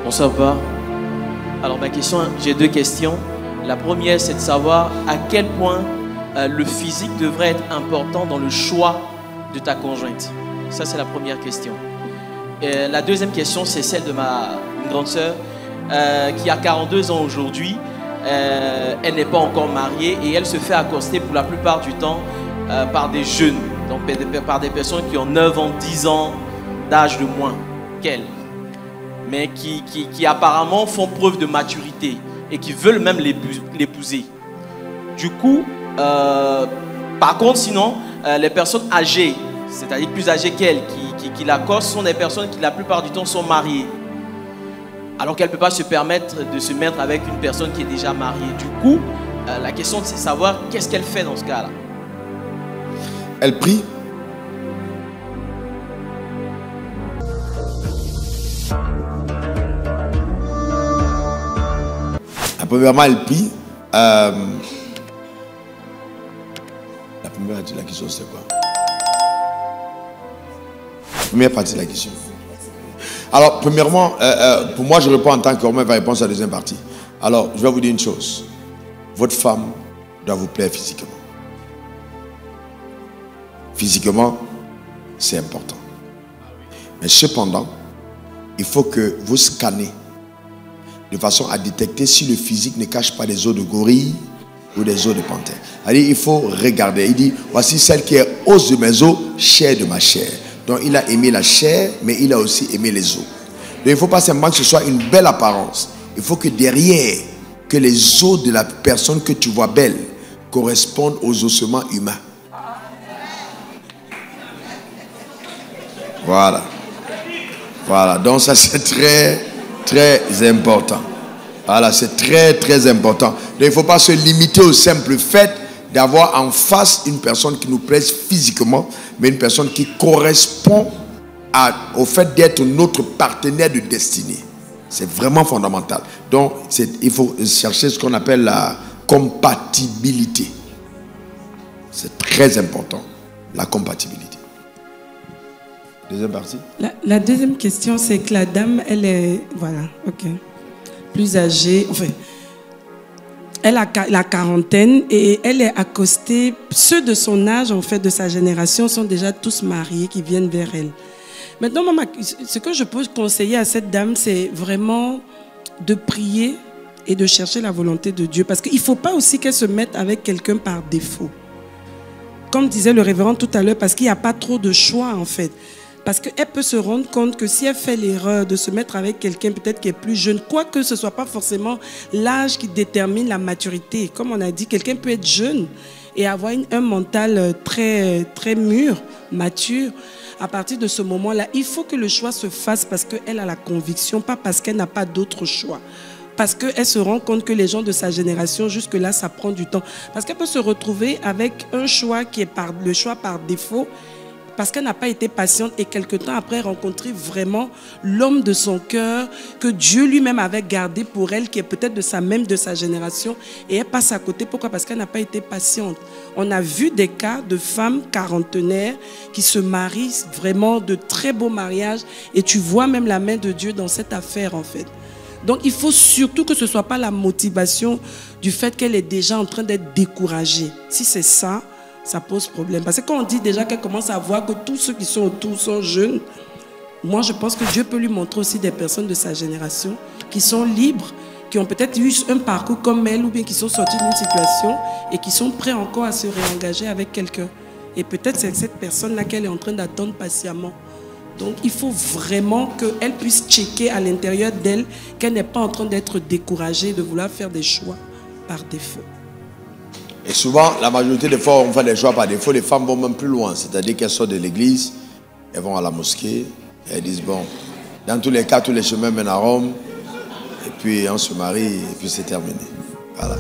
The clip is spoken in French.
Bonsoir, papa. Alors, j'ai deux questions. La première, c'est de savoir à quel point le physique devrait être important dans le choix de ta conjointe. Ça, c'est la première question. Et la deuxième question, c'est celle de ma grande sœur qui a 42 ans aujourd'hui. Elle n'est pas encore mariée et elle se fait accoster pour la plupart du temps par des jeunes, donc par des personnes qui ont 9 ans, 10 ans d'âge de moins qu'elle, mais qui apparemment font preuve de maturité et qui veulent même l'épouser. Du coup, par contre, sinon, les personnes âgées, c'est-à-dire plus âgées qu'elle, qui l'accostent, sont des personnes qui la plupart du temps sont mariées. Alors qu'elle ne peut pas se permettre de se mettre avec une personne qui est déjà mariée. Du coup, la question c'est de savoir qu'est-ce qu'elle fait dans ce cas-là. Elle prie. Premièrement, elle prie. La première partie de la question, c'est quoi? La première partie de la question. Alors, premièrement, pour moi, je réponds en tant qu'homme, elle va répondre à la deuxième partie. Alors, je vais vous dire une chose. Votre femme doit vous plaire physiquement. Physiquement, c'est important. Mais cependant, il faut que vous scannez de façon à détecter si le physique ne cache pas des os de gorille ou des os de panthère. Il faut regarder. Il dit, voici celle qui est os de mes os, chair de ma chair. Donc il a aimé la chair, mais il a aussi aimé les os. Donc il ne faut pas seulement que ce soit une belle apparence. Il faut que derrière, que les os de la personne que tu vois belle correspondent aux ossements humains. Voilà. Voilà. Donc ça c'est très important. Voilà, c'est très important. Donc il ne faut pas se limiter au simple fait d'avoir en face une personne qui nous plaise physiquement, mais une personne qui correspond au fait d'être notre partenaire de destinée. C'est vraiment fondamental. Donc il faut chercher ce qu'on appelle la compatibilité. C'est très important, la compatibilité. Deuxième partie. La deuxième question, c'est que la dame, elle est, voilà, ok, plus âgée, enfin, elle a la quarantaine et elle est accostée. Ceux de son âge, en fait, de sa génération, sont déjà tous mariés qui viennent vers elle. Maintenant, maman, ce que je peux conseiller à cette dame, c'est vraiment de prier et de chercher la volonté de Dieu. Parce qu'il ne faut pas aussi qu'elle se mette avec quelqu'un par défaut. Comme disait le révérend tout à l'heure, parce qu'il n'y a pas trop de choix, en fait. Parce qu'elle peut se rendre compte que si elle fait l'erreur de se mettre avec quelqu'un peut-être qui est plus jeune, quoique ce ne soit pas forcément l'âge qui détermine la maturité. Comme on a dit, quelqu'un peut être jeune et avoir un mental très mûr, mature. À partir de ce moment-là, il faut que le choix se fasse parce qu'elle a la conviction, pas parce qu'elle n'a pas d'autre choix. Parce qu'elle se rend compte que les gens de sa génération, jusque-là, ça prend du temps. Parce qu'elle peut se retrouver avec un choix qui est le choix par défaut, parce qu'elle n'a pas été patiente et quelque temps après rencontrer vraiment l'homme de son cœur que Dieu lui-même avait gardé pour elle, qui est peut-être de sa génération, et elle passe à côté. Pourquoi? Parce qu'elle n'a pas été patiente. On a vu des cas de femmes quarantenaires qui se marient, vraiment de très beaux mariages, et tu vois même la main de Dieu dans cette affaire en fait. Donc il faut surtout que ce ne soit pas la motivation du fait qu'elle est déjà en train d'être découragée. Si c'est ça, ça pose problème. Parce que quand on dit déjà qu'elle commence à voir que tous ceux qui sont autour sont jeunes, moi je pense que Dieu peut lui montrer aussi des personnes de sa génération qui sont libres, qui ont peut-être eu un parcours comme elle ou bien qui sont sortis d'une situation et qui sont prêts encore à se réengager avec quelqu'un. Et peut-être c'est cette personne-là qu'elle est en train d'attendre patiemment. Donc il faut vraiment qu'elle puisse checker à l'intérieur d'elle qu'elle n'est pas en train d'être découragée de vouloir faire des choix par défaut. Et souvent, la majorité des fois, on fait des choix par défaut. Les femmes vont même plus loin. C'est-à-dire qu'elles sortent de l'église, elles vont à la mosquée, et elles disent, bon, dans tous les cas, tous les chemins mènent à Rome. Et puis, on se marie, et puis c'est terminé. Voilà.